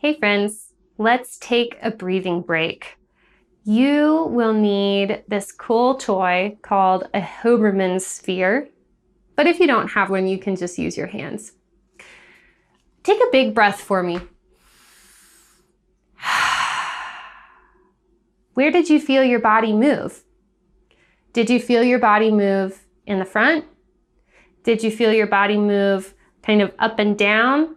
Hey friends, let's take a breathing break. You will need this cool toy called a Hoberman sphere, but if you don't have one, you can just use your hands. Take a big breath for me. Where did you feel your body move? Did you feel your body move in the front? Did you feel your body move kind of up and down?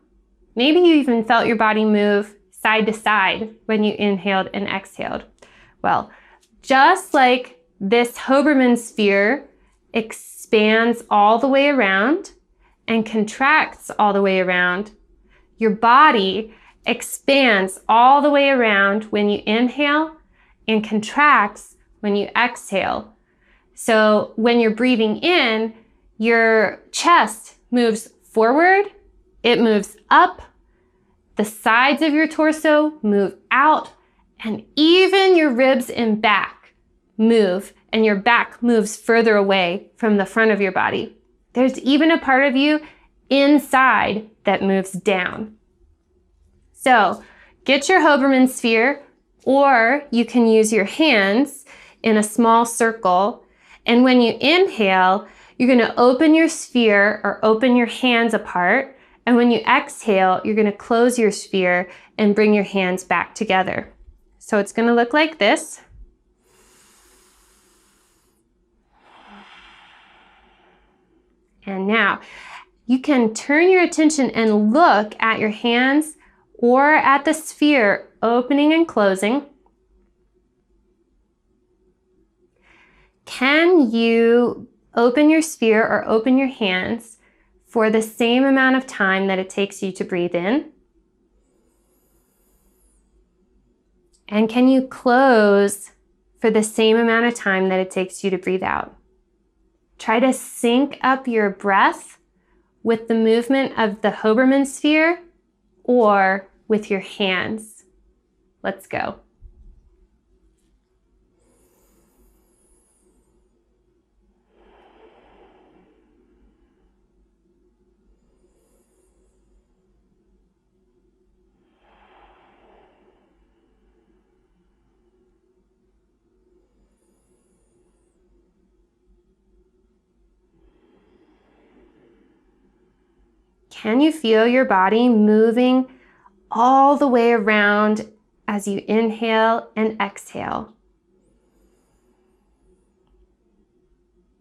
Maybe you even felt your body move side to side when you inhaled and exhaled. Well, just like this Hoberman sphere expands all the way around and contracts all the way around, your body expands all the way around when you inhale and contracts when you exhale. So when you're breathing in, your chest moves forward, it moves up, the sides of your torso move out, and even your ribs and back move, and your back moves further away from the front of your body. There's even a part of you inside that moves down. So get your Hoberman sphere, or you can use your hands in a small circle, and when you inhale, you're going to open your sphere or open your hands apart. And when you exhale, you're going to close your sphere and bring your hands back together. So it's going to look like this. And now you can turn your attention and look at your hands or at the sphere opening and closing. Can you open your sphere or open your hands for the same amount of time that it takes you to breathe in? And can you close for the same amount of time that it takes you to breathe out? Try to sync up your breath with the movement of the Hoberman sphere or with your hands. Let's go. Can you feel your body moving all the way around as you inhale and exhale?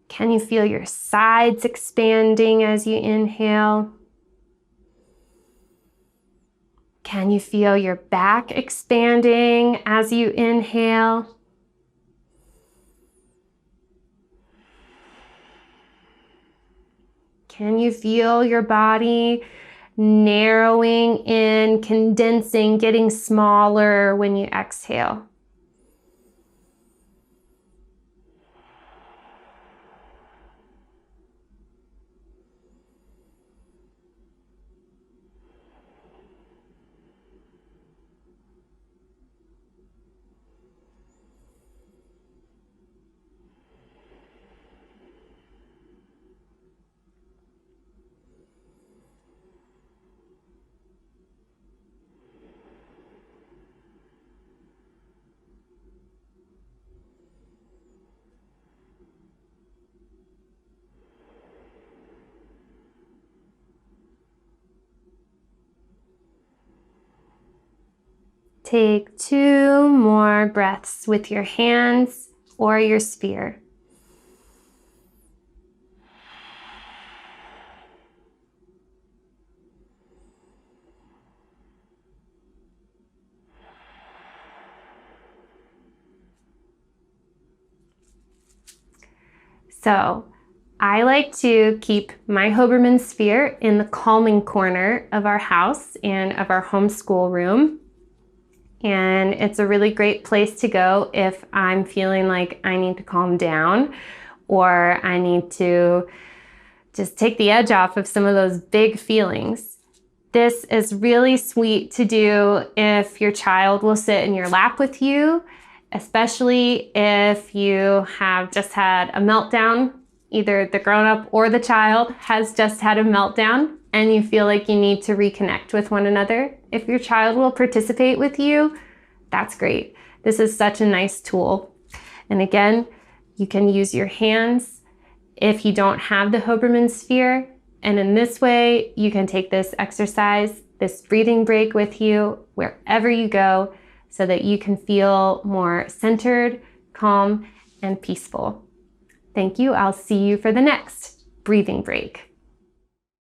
Can you feel your sides expanding as you inhale? Can you feel your back expanding as you inhale? Can you feel your body narrowing in, condensing, getting smaller when you exhale? Take 2 more breaths with your hands or your sphere. So I like to keep my Hoberman sphere in the calming corner of our house and of our homeschool room. And it's a really great place to go if I'm feeling like I need to calm down or I need to just take the edge off of some of those big feelings. This is really sweet to do if your child will sit in your lap with you, especially if you have just had a meltdown. Either the grown-up or the child has just had a meltdown and you feel like you need to reconnect with one another. If your child will participate with you, that's great. This is such a nice tool. And again, you can use your hands if you don't have the Hoberman sphere. And in this way, you can take this exercise, this breathing break with you wherever you go so that you can feel more centered, calm, and peaceful. Thank you. I'll see you for the next breathing break.